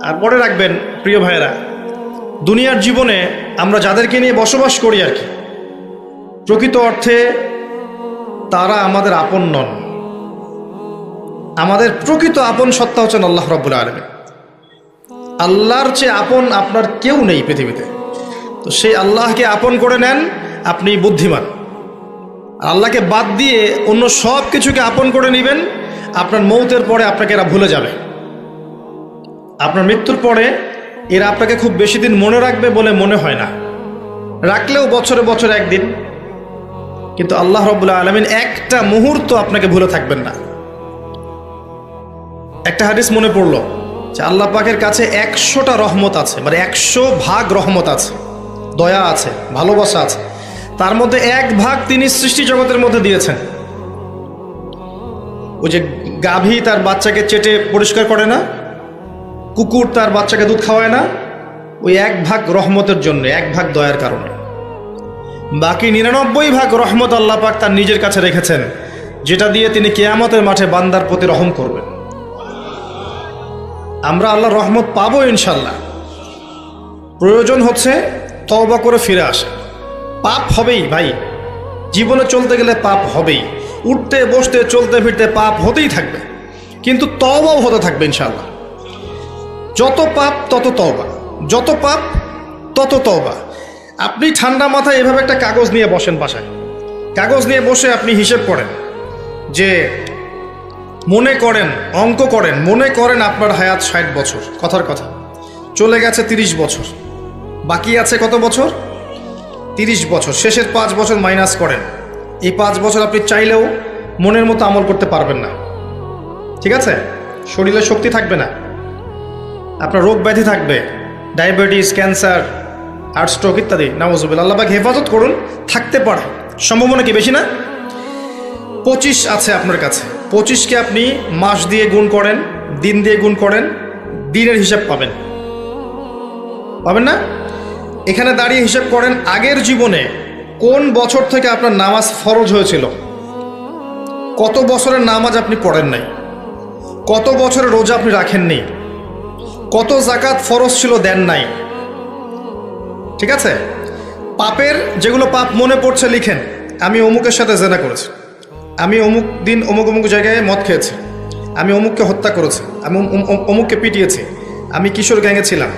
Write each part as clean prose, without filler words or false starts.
আর মনে রাখবেন প্রিয় ভাইয়েরা, দুনিয়ার জীবনে আমরা যাদেরকে নিয়ে বসবাস করি আর কি, প্রকৃত অর্থে তারা আমাদের আপন নন। আমাদের প্রকৃত আপন সত্তা হচ্ছেন আল্লাহ রাব্বুল আলামিন। আল্লাহর চেয়ে আপন আপনার কেউ নেই পৃথিবীতে। তো সেই আল্লাহকে আপন করে নেন, আপনি বুদ্ধিমান। আর আল্লাহকে বাদ দিয়ে অন্য সব কিছুকে আপন করে নেবেন, আপনার মৌতের পরে আপনাকে এরা ভুলে যাবে। আপনার মৃত্যুর পরে এরা আপনাকে খুব বেশি দিন মনে রাখবে বলে মনে হয় না, রাখলেও বছরে বছরে একদিন। কিন্তু আল্লাহ রাব্বুল আলামিন একটা মুহূর্ত আপনাকে ভুলে থাকবেন না। একটা হাদিস মনে পড়লো যে আল্লাহ পাকের কাছে 100টা রহমত আছে, মানে 100 ভাগ রহমত আছে, দয়া আছে, ভালোবাসা আছে। তার মধ্যে 1 ভাগ তিনি সৃষ্টি জগতের মধ্যে দিয়েছেন। ওই যে গাভী তার বাচ্চাকে চেটে পরিষ্কার করে না, কুকুর তার বাচ্চাকে দুধ খাওয়ায় না, ওই 1 ভাগ রহমতের জন্য, 1 ভাগ দয়ার কারণে। বাকি 99 ভাগ রহমত আল্লাহ পাক তার নিজের কাছে রেখেছেন, যেটা দিয়ে তিনি কিয়ামতের মাঠে বান্দার প্রতি রহম করবেন। আমরা আল্লাহর রহমত পাবো ইনশাল্লাহ। প্রয়োজন হচ্ছে তওবা করে ফিরে আসা। পাপ হবেই ভাই, জীবনে চলতে গেলে পাপ হবেই, উঠতে বসতে চলতে ফিরতে পাপ হতেই থাকবে, কিন্তু তওবাও হতে থাকবে ইনশাল্লাহ। যত পাপ তত তওবা, যত পাপ তত তওবা। আপনি ঠান্ডা মাথায় এভাবে একটা কাগজ নিয়ে বসেন বাসায়, কাগজ নিয়ে বসে আপনি হিসেব করেন যে মনে করেন, অঙ্ক করেন, মনে করেন আপনার হায়াত 60 বছর, কথার কথা চলে গেছে 30 বছর, বাকি আছে কত বছর? 30 বছর। শেষের 5 বছর মাইনাস করেন। এই 5 বছর আপনি চাইলেও মনের মতো আমল করতে পারবেন না, ঠিক আছে? শরীরে শক্তি থাকবে না, আপনার রোগ ব্যাধি থাকবে, ডায়াবেটিস, ক্যান্সার, হার্ট স্ট্রোক ইত্যাদি। নাউজুবিল্লাহ, আল্লাহ পাক হেফাজত করুন। থাকতে পারে, সম্ভাবনা কি বেশি না? 25 আছে আপনার কাছে, 25কে আপনি মাস দিয়ে গুণ করেন, দিন দিয়ে গুণ করেন, দিনের হিসাব পাবেন, পাবেন না? এখানে দাঁড়িয়ে হিসাব করেন আগের জীবনে কোন বছর থেকে আপনার নামাজ ফরজ হয়েছিল, কত বছরের নামাজ আপনি পড়েন নাই, কত বছরের রোজা আপনি রাখেননি, কত জাকাত ফরজ ছিল দেন নাই, ঠিক আছে? পাপের যেগুলো পাপ মনে পড়ছে লিখেন। আমি অমুকের সাথে জেনা করেছি, আমি অমুক দিন অমুক অমুক জায়গায় মদ খেয়েছি, আমি অমুককে হত্যা করেছি, আমি অমুককে পিটিয়েছি, আমি কিশোর গ্যাংয়ে ছিলাম,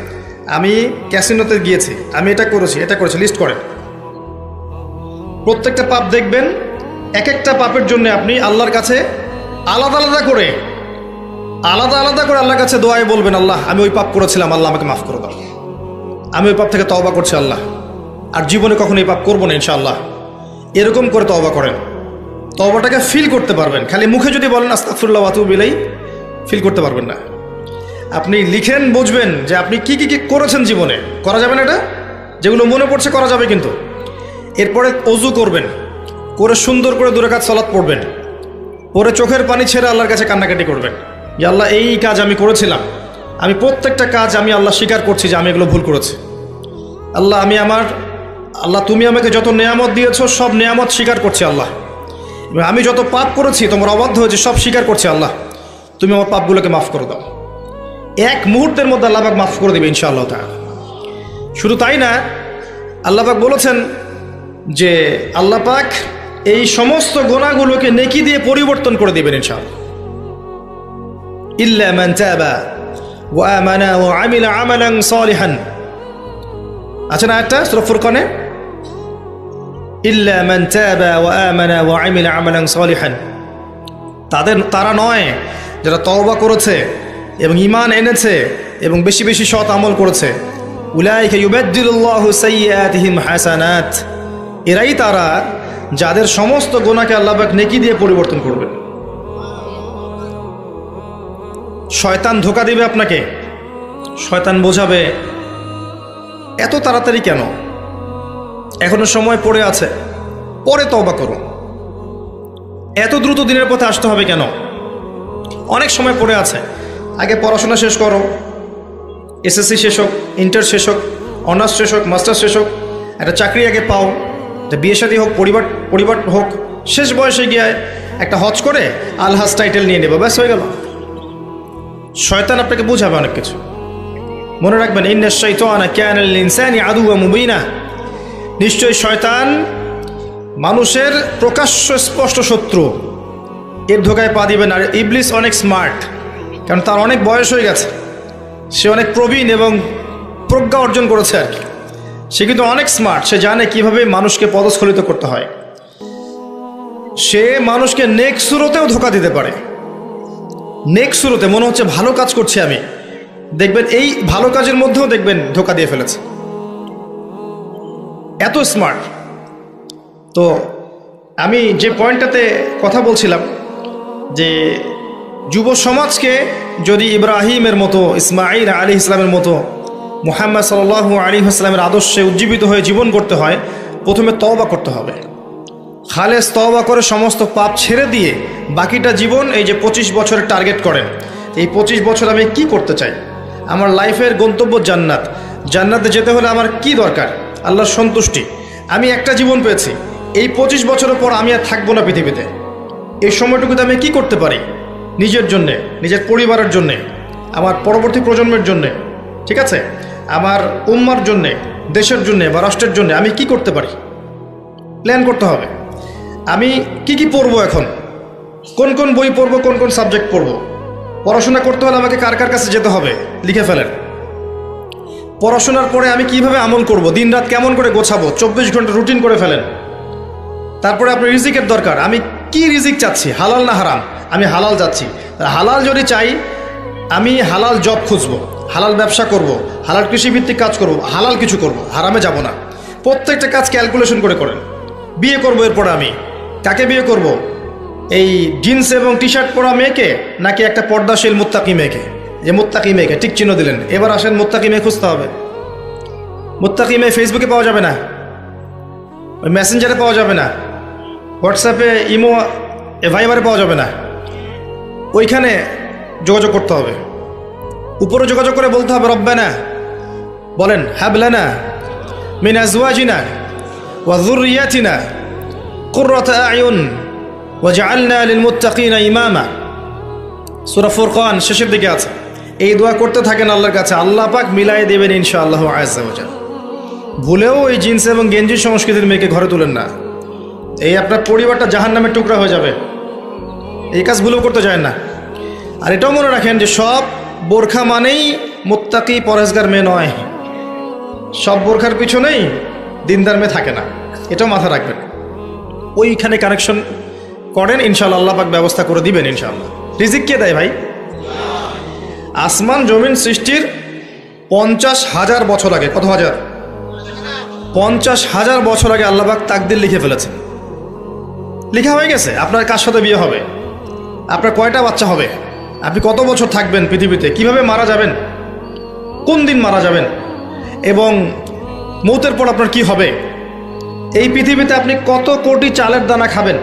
আমি ক্যাসিনোতে গিয়েছি, আমি এটা করেছি, এটা করেছি, লিস্ট করেন। প্রত্যেকটা পাপ দেখবেন, এক একটা পাপের জন্য আপনি আল্লাহর কাছে আলাদা আলাদা করে আল্লাহর কাছে দোয়ায় বলবেন, আল্লাহ আমি ওই পাপ করেছিলাম, আল্লাহ আমাকে মাফ করে দাও, আমি ওই পাপ থেকে তওবা করছি আল্লাহ, আর জীবনে কখনো এই পাপ করবো না ইনশাআল্লাহ। এরকম করে তওবা করেন, তওবাটাকে ফিল করতে পারবেন। খালি মুখে যদি বলেন আস্তাগফিরুল্লাহ ওয়া আতুবু ইলাইহি, ফিল করতে পারবেন না। আপনি লিখেন, বুঝবেন যে আপনি কি কি কি করেছেন জীবনে। করা যাবে না এটা, যেগুলো মনে পড়ছে করা যাবে কিন্তু। এরপরে অজু করবেন, করে সুন্দর করে 2 রাকাত সালাত পড়বেন, পরে চোখের পানি ছেড়ে আল্লাহর কাছে কান্নাকাটি করবেন যে আল্লাহ এই কাজ আমি করেছিলাম, আমি প্রত্যেকটা কাজ আমি আল্লাহ স্বীকার করছি যে আমি এগুলো ভুল করেছি। আল্লাহ তুমি আমাকে যত নেয়ামত দিয়েছো সব নেয়ামত স্বীকার করছি আল্লাহ। আমি যত পাপ করেছি, তোমার অবাধ্য হয়েছে, সব স্বীকার করছি আল্লাহ, তুমি আমার পাপগুলোকে মাফ করে দাও। 1 মুহূর্তের মধ্যে আল্লাহ পাক মাফ করে দেবে ইনশাআল্লাহ তাআলা। শুধু তাই না, আল্লাহ পাক বলেছেন যে আল্লাহ পাক এই সমস্ত গুনাহগুলোকে নেকি দিয়ে পরিবর্তন করে দেবেন ইনশাআল্লাহ। ইল্লা মান তাবা ওয়া আমানা ওয়া আমিলা আমালান সালিহান, আছে না একটা সূরা ফুরকানে, ইল্লা মান তাবা ওয়া আমানা ওয়া আমিলা আমালান সালিহান। তারা নয় যারা তওবা করেছে এবং ঈমান এনেছে এবং বেশি বেশি সৎ আমল করেছে। উলাইকা ইউবাদদিলুল্লাহু সাইয়্যাতিহিম হাসানাত, এরাই তারা যাদের সমস্ত গুনাহকে আল্লাহ পাক নেকি দিয়ে পরিবর্তন করবেন। শয়তান ধোঁকা দিবে আপনাকে, শয়তান বোঝাবে এত তাড়াতাড়ি কেন, এখনো সময় পড়ে আছে, পরে তওবা করো, এত দ্রুত দিনের পথে আসতে হবে কেন, অনেক সময় পড়ে আছে, আগে পড়াশোনা শেষ করো, এসএসসি শেষ হোক, ইন্টার শেষ হোক, অনার্স শেষ হোক, মাস্টার্স শেষ হোক, একটা চাকরি আগে পাও, বিয়ে শাদী হোক, পরিবার হোক, শেষ বয়সে গিয়ে একটা হজ করে আলহাজ টাইটেল নিয়ে নেবো, ব্যাস হয়ে গেল। শয়তান আপনাকে বুঝাবে অনেক কিছু। মনে রাখবেন, ইন্নাশ শাইতানা কানা লিল ইনসানি আদুওয়াম মুবিনা, নিশ্চয়ই শয়তান মানুষের প্রকাশ্য স্পষ্ট শত্রু, এর ধোকায় পা দিবেন। আর ইবলিস অনেক স্মার্ট, কারণ তার অনেক বয়স হয়ে গেছে, সে অনেক প্রবীণ এবং প্রজ্ঞা অর্জন করেছে আর কি। সে কিন্তু অনেক স্মার্ট, সে জানে কিভাবে মানুষকে পদস্খলিত করতে হয়। সে মানুষকে নেক্সট সুরতেও ধোকা দিতে পারে। নেক্সট সুরতে মনে হচ্ছে ভালো কাজ করছি আমি, দেখবেন এই ভালো কাজের মধ্যেও দেখবেন ধোকা দিয়ে ফেলেছে, এত স্মার্ট। তো আমি যে পয়েন্টটাতে কথা বলছিলাম যে যুব সমাজকে যদি ইব্রাহিমের মতো, ইসমাঈল আলাইহিস সালামের মতো, মুহাম্মদ সাল্লাল্লাহু আলাইহি ওয়াসাল্লামের আদর্শে উজ্জীবিত হয়ে জীবন করতে হয়, প্রথমে তওবা করতে হবে। খালেস তওবা করে সমস্ত পাপ ছেড়ে দিয়ে বাকিটা জীবন, এই যে 25 বছরের টার্গেট করেন, এই 25 বছর আমি কি করতে চাই, আমার লাইফের গন্তব্য জান্নাত, জান্নাতে যেতে হলে আমার কি দরকার, আল্লাহর সন্তুষ্টি। আমি একটা জীবন পেয়েছি, এই 25 বছরের পর আমি আর থাকবো না পৃথিবীতে। এই সময়টুকুতে আমি কি করতে পারি নিজের জন্যে, নিজের পরিবারের জন্যে, আমার পরবর্তী প্রজন্মের জন্যে, ঠিক আছে, আমার উম্মার জন্যে, দেশের জন্যে বা রাষ্ট্রের জন্যে আমি কি করতে পারি, প্ল্যান করতে হবে। আমি কি পড়বো, এখন কোন কোন বই পড়বো, কোন কোন সাবজেক্ট পড়বো। পড়াশোনা করতে হলে আমাকে কার কার কাছে যেতে হবে, লিখে ফেলেন। পড়াশোনার পরে আমি কিভাবে আমল করব, দিন রাত কেমন করে গোছাবো, 24 ঘন্টা রুটিন করে ফেলেন। তারপরে আপনার রিজিকের দরকার, আমি কি রিজিক চাচ্ছি, হালাল না হারাম, আমি হালাল যাচ্ছি। হালাল যদি চাই, আমি হালাল জব খুঁজবো, হালাল ব্যবসা করব, হালাল কৃষিভিত্তিক কাজ করব, হালাল কিছু করব, হারামে যাব না। প্রত্যেকটা কাজ ক্যালকুলেশন করে করেন। বিয়ে করব, এরপরে আমি কাকে বিয়ে করব, এই জিন্স এবং টি শার্ট পরা মেয়েকে, নাকি একটা পর্দাশীল মুত্তাকি মেয়েকে? যে মুত্তাকি মেয়েকে টিক চিহ্ন দিলেন, এবার আসেন মুত্তাকি মেয়ে খুঁজতে হবে। মুত্তাকি মেয়ে ফেসবুকে পাওয়া যাবে না, ওই মেসেঞ্জারে পাওয়া যাবে না, হোয়াটসঅ্যাপে, ইমো, ভাইবারে পাওয়া যাবে না, ওইখানে যোগাযোগ করতে হবে। উপরে যোগাযোগ করে বলতে হবে, রব্বানা, বলেন, হাবলানা মিন আজওয়াজিনা ওয়া যুররিয়াতিনা কুররাতা আয়ুন ওয়াজআলনা লিল মুত্তাকিনা ইমামা। সূরা ফুরকান শেষের দিকে আছে। এই দোয়া করতে থাকেন আল্লাহর কাছে, আল্লাহ পাক মিলাই দেবেন ইনশাআল্লাহ আযজা ওয়া জাল। ভুলেও ওই জিন্স এবং গেঞ্জি সংস্কৃতির মেয়েকে ঘরে তুলেন না, এই আপনার পরিবারটা জাহান্নামের টুকরা হয়ে যাবে। এই কাজ ভুলেও করতে যায় না। আর এটাও মনে রাখেন যে সব বোরখা মানেই মুত্তাকি পরহেজগার মেয়ে নয়, সব বোরখার পিছনেই দিনদার মেয়ে থাকে না, এটাও মাথা রাখবেন। ওইখানে কানেকশন করেন, ইনশাআল্লাহ আল্লাহ পাক ব্যবস্থা করে দিবেন ইনশাআল্লাহ। রিজিক কে দেয় ভাই? আসমান জমিন সৃষ্টির 50,000 বছর আগে, কত হাজার? 50,000 বছর আগে আল্লাহ পাক তাকদির লিখে ফেলেছেন। লেখা হয়ে গেছে আপনার কার সাথে বিয়ে হবে, আপনার কয়টা বাচ্চা হবে, আপনি কত বছর থাকবেন পৃথিবীতে, কিভাবে মারা যাবেন, কোন দিন মারা যাবেন, এবং মৌতের পর আপনার কি হবে। এই পৃথিবীতে আপনি কত কোটি চালের দানা খাবেন,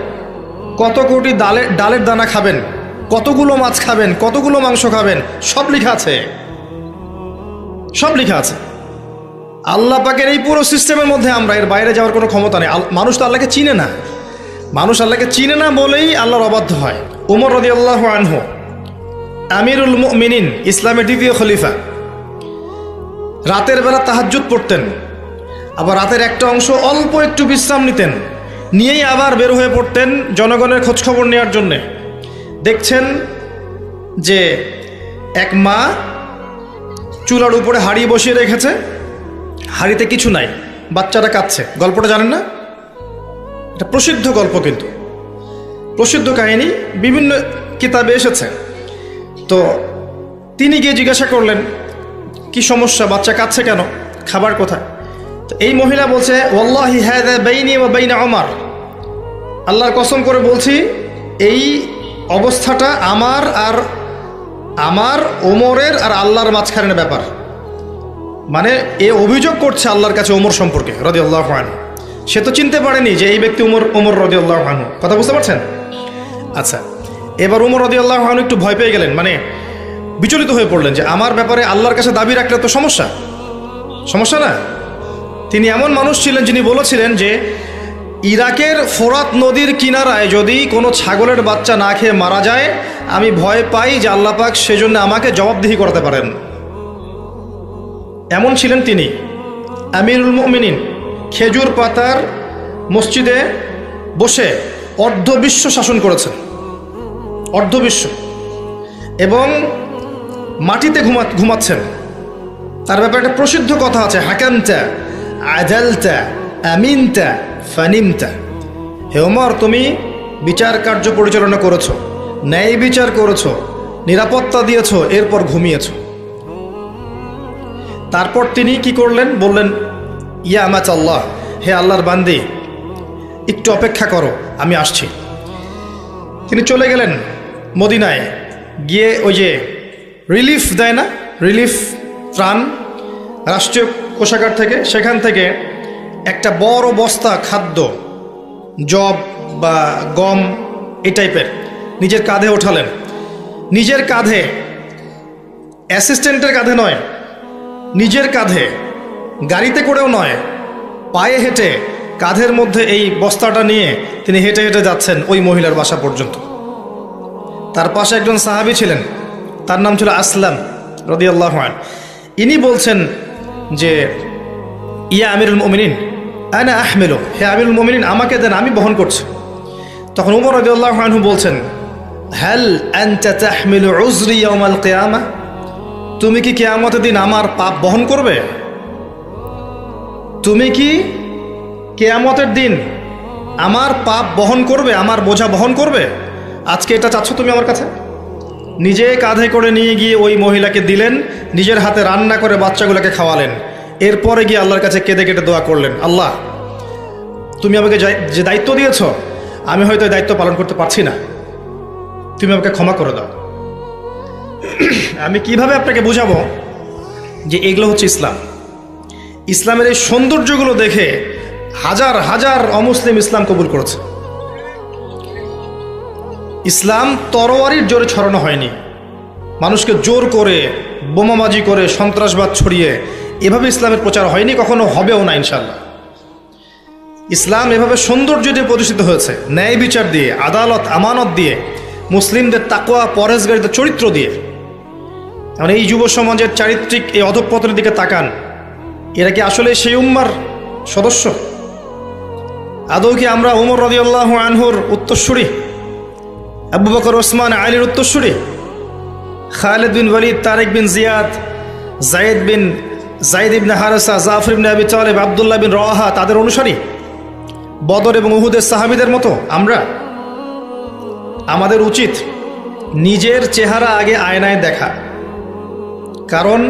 কত কোটি ডালের দানা খাবেন, কতগুলো মাছ খাবেন, কতগুলো মাংস খাবেন, সব লেখা আছে, সব লেখা আছে। আল্লাহ পাকের এই পুরো সিস্টেমের মধ্যে আমরা, এর বাইরে যাওয়ার কোনো ক্ষমতা নেই। মানুষ তো আল্লাহকে চিনে না, মানুষ আল্লাহকে চিনে না বলেই আল্লাহর অবাধ্য হয়। উমর রাদিয়াল্লাহু আনহু আমিরুল মুমিনিন, ইসলামের দ্বিতীয় খলিফা, রাতের বেলা তাহাজ্জুদ পড়তেন, আবার রাতের একটা অংশ অল্প একটু বিশ্রাম নিতেন, নিয়েই আবার বের হয়ে পড়তেন জনগণের খোঁজখবর নেওয়ার জন্যে। দেখছেন যে এক মা চুলার উপরে হাঁড়ি বসিয়ে রেখেছে, হাঁড়িতে কিছু নাই, বাচ্চাটা কাঁদছে। গল্পটা জানেন না? এটা প্রসিদ্ধ গল্প, কিন্তু প্রসিদ্ধ কাহিনী, বিভিন্ন কিতাবে এসেছে। তো তিনি গিয়ে জিজ্ঞাসা করলেন, কি সমস্যা, বাচ্চা কাঁদছে কেন, খাবার কোথায়? তো এই মহিলা বলছে, ওয়াল্লাহি হাযা বাইনি ওয়া বাইনা ওমর, আল্লাহর কসম করে বলছি এই অবস্থাটা আমার ওমরের আর আল্লাহর মাঝখানের ব্যাপার। মানে এ অভিযোগ করছে আল্লাহর কাছে ওমর সম্পর্কে রাদিয়াল্লাহু আনহু। সে তো চিনতে পারেনি যে এই ব্যক্তি ওমর রাদিয়াল্লাহু আনহু। কথা বুঝতে পারছেন? আচ্ছা, এবার ওমর রাদিয়াল্লাহু আনহু একটু ভয় পেয়ে গেলেন, মানে বিচলিত হয়ে পড়লেন যে আমার ব্যাপারে আল্লাহর কাছে দাবি রাখলে তো সমস্যা না। তিনি এমন মানুষ ছিলেন যিনি বলেছিলেন যে ইরাকের ফোরাত নদীর কিনারায় যদি কোনো ছাগলের বাচ্চা না খেয়ে মারা যায়, আমি ভয় পাই যে আল্লাহ পাক সেজন্য আমাকে জবাবদিহি করতে পারেন। এমন ছিলেন তিনি আমিরুল মুমিনিন, খেজুর পাতার মসজিদে বসে অর্ধবিশ্ব শাসন করেছেন, অর্ধবিশ্ব, এবং মাটিতে ঘুমাচ্ছেন। তার ব্যাপারে একটা প্রসিদ্ধ কথা আছে, হাকামতা আদালতা আমিনতা ফানিমতা। হে ওমর, তুমি বিচার কার্য পরিচালনা করেছো, ন্যায় বিচার করেছো, নিরাপত্তা দিয়েছো, এরপর ঘুমিয়েছো। তারপর তিনি কি করলেন? বললেন, ইয়া আমাত আল্লাহ, হে আল্লাহর বান্দি, একটু অপেক্ষা করো, আমি আসছি। তিনি চলে গেলেন মদিনায়, গিয়ে ওই যে রিলিফ দেয় না, রিলিফ ত্রাণ রাষ্ট্রীয় কোষাগার থেকে, সেখান থেকে একটা বড় বস্তা খাদ্য, জব বা গম এই টাইপের নিজের কাঁধে ওঠালেন। নিজের কাঁধে, অ্যাসিস্ট্যান্টের কাঁধে নয়, নিজের কাঁধে, গাড়িতে করেও নয়, পায়ে হেঁটে কাঁধের মধ্যে এই বস্তাটা নিয়ে তিনি হেঁটে হেঁটে যাচ্ছেন ওই মহিলার বাসা পর্যন্ত। তার পাশে একজন সাহাবী ছিলেন, তার নাম ছিল আসলাম রাদিয়াল্লাহু আনহু। ইনি বলছেন যে, ইয়া আমিরুল মুমিনিন আনা আহমিলু, হে আমিরুল মুমিনিন, আমাকে দেন, আমি বহন করছি। তখন উমর রাদিয়াল্লাহু আনহু বলছেন, হাল আনতা তাহমিলু উযরি ইয়াউমাল কিয়ামাহ, তুমি কি কিয়ামতের দিন আমার পাপ বহন করবে? তুমি কি কিয়ামতের দিন আমার পাপ বহন করবে, আমার বোঝা বহন করবে? আজকে এটা চাচ্ছ তুমি আমার কাছে? নিজে কাঁধে করে নিয়ে গিয়ে ওই মহিলাকে দিলেন, নিজের হাতে রান্না করে বাচ্চাগুলোকে খাওয়ালেন, এরপরে গিয়ে আল্লাহর কাছে কেঁদে কেটে দোয়া করলেন, আল্লাহ, তুমি আমাকে যে দায়িত্ব দিয়েছ, আমি হয়তো এই দায়িত্ব পালন করতে পারছি না, তুমি আমাকে ক্ষমা করে দাও। আমি কিভাবে আপনাকে বুঝাবো যে এগুলো হচ্ছে ইসলাম? ইসলামের এই সৌন্দর্যগুলো দেখে হাজার হাজার অমুসলিম ইসলাম কবুল করেছে। ইসলাম তরোয়ারির জোরে ছড়ানো হয়নি, মানুষকে জোর করে, বোমাবাজি করে, সন্ত্রাসবাদ ছড়িয়ে এভাবে ইসলামের প্রচার হয়নি, কখনো হবেও না ইনশাল্লাহ। ইসলাম এভাবে সৌন্দর্য দিয়ে প্রতিষ্ঠিত হয়েছে, ন্যায় বিচার দিয়ে, আদালত আমানত দিয়ে, মুসলিমদের তাকওয়া পরহেজগারিতার চরিত্র দিয়ে। এখন এই যুব সমাজের চারিত্রিক এই অধঃপতনের দিকে তাকান, এরা কি আসলে সেই উম্মার সদস্য? আদৌ কি আমরা উমর রাদিয়াল্লাহু আনহুর উত্তরসূরি, আবু বকর, ওসমান, আলীর উত্তরসূরি, খালিদ বিন ওয়ালিদ, তারেক বিন জিয়াদ, জায়েদ ইবনে হারেসা, জাফর ইবনে আবি তালেব, আব্দুল্লাহ বিন রওয়াহা, তাদের অনুসারী, বদর এবং উহুদের সাহাবীদের মতো আমরা? আমাদের উচিত নিজের চেহারা আগে আয়নায় দেখা, কারণ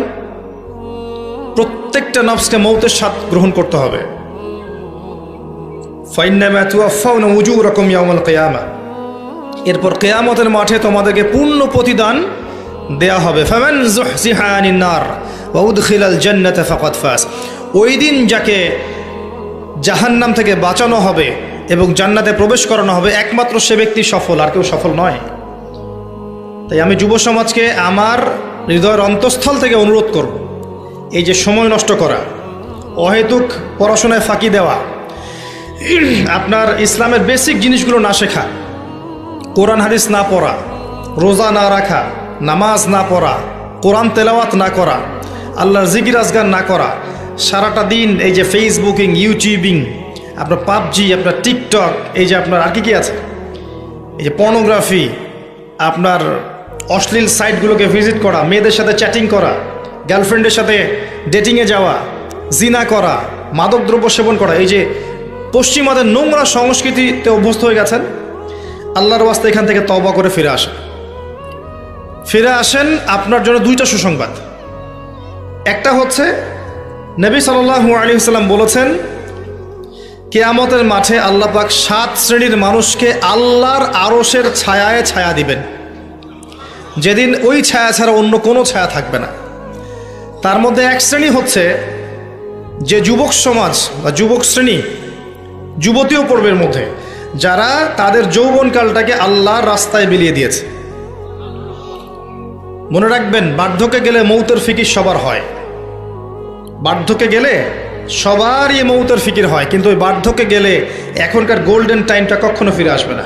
প্রত্যেকটা নফসকে মৌতের স্বাদ গ্রহণ করতে হবে। ফাইন্নামা তুওয়াফাউনা উজুরাকুম ইয়াউমাল কিয়ামা, এরপর কিয়ামতের মাঠে তোমাদেরকে পূর্ণ প্রতিদান দেয়া হবে। ফামান যুহজিহা আনিন নার ওয়া উদখিলাল জান্নাতা ফাকাদ ফাজ, ওই দিন যাকে জাহান্নাম থেকে বাঁচানো হবে এবং জান্নাতে প্রবেশ করানো হবে, একমাত্র সে ব্যক্তি সফল, আর কেউ সফল নয়। তাই আমি যুব সমাজকে আমার হৃদয়ের অন্তঃস্থল থেকে অনুরোধ করব, এই যে সময় নষ্ট করা, অহেতুক পড়াশোনায় ফাঁকি দেওয়া, আপনার ইসলামের বেসিক জিনিসগুলো না শেখা, কোরআন হাদিস না পড়া, রোজা না রাখা, নামাজ না পড়া, কোরআন তেলাওয়াত না করা, আল্লাহর জিকির আজগার না করা, সারাটা দিন এই যে ফেসবুকিং, ইউটিউবিং, আপনার পাবজি, আপনার টিকটক, এই যে আপনার আর কি আছে, এই যে পর্নোগ্রাফি, আপনার অশ্লীল সাইটগুলোকে ভিজিট করা, মেয়েদের সাথে চ্যাটিং করা, গার্লফ্রেন্ডের সাথে ডেটিংয়ে যাওয়া, জিনা করা, মাদকদ্রব্য সেবন করা, এই যে পশ্চিমাদের নোংরা সংস্কৃতিতে অভ্যস্ত হয়ে গেছেন, আল্লাহর ওয়াস্তে এখান থেকে তওবা করে ফিরে আসেন। ফিরে আসেন, আপনার জন্য দুইটা সুসংবাদ। একটা হচ্ছে, নবী সাল্লাল্লাহু আলাইহি ওয়াসাল্লাম বলেছেন, কিয়ামতের মাঠে আল্লাহ পাক 7 শ্রেণীর মানুষকে আল্লাহর আরশের ছায়ায় ছায়া দিবেন, যেদিন ওই ছায়া ছাড়া অন্য কোনো ছায়া থাকবে না। তার মধ্যে এক শ্রেণী হচ্ছে যে যুবক সমাজ বা যুবক শ্রেণী, যুবতীও পর্বের মধ্যে, যারা তাদের যৌবনকালটাকে আল্লাহর রাস্তায় বিলিয়ে দিয়েছে। মনে রাখবেন, বার্ধক্যে গেলে মৌতের ফিকির সবার হয়, বার্ধক্যে গেলে সবারই মৌতের ফিকির হয়, কিন্তু ওই বার্ধক্যে গেলে এখনকার গোল্ডেন টাইমটা কখনো ফিরে আসবে না,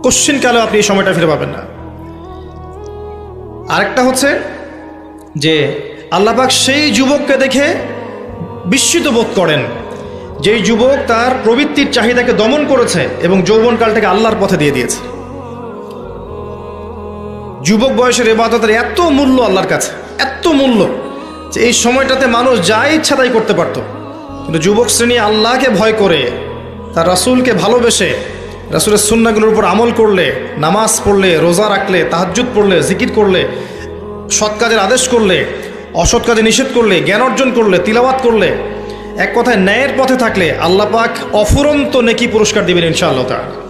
কোশ্চিনকালেও আপনি এই সময়টা ফিরে পাবেন না। আরেকটা হচ্ছে যে আল্লাহ পাক সেই যুবককে দেখে বিস্মিত বোধ করেন, যেই যুবক তার প্রবৃত্তির চাহিদাকে দমন করেছে এবং যৌবনকালটাকে আল্লাহর পথে দিয়ে দিয়েছে। যুবক বয়সের ইবাদতের এত মূল্য আল্লাহর কাছে, এত মূল্য যে এই সময়টাতে মানুষ যা ইচ্ছা তাই করতে পারত। কিন্তু যুবক শ্রেণী আল্লাহকে ভয় করে, তার রাসূলকে ভালোবেসে, রাসূলের সুন্নাহগুলোর উপর আমল করলে, নামাজ পড়লে, রোজা রাখলে, তাহাজ্জুদ পড়লে, জিকির করলে, সৎ কাজের আদেশ করলে, অসৎ কাজে নিষেধ করলে, জ্ঞান অর্জন করলে, তিলাওয়াত করলে, এক কথায় ন্যায়ের পথে থাকলে আল্লাহ পাক অফুরন্ত নেকি পুরস্কার দিবেন ইনশাআল্লাহ তাআলা।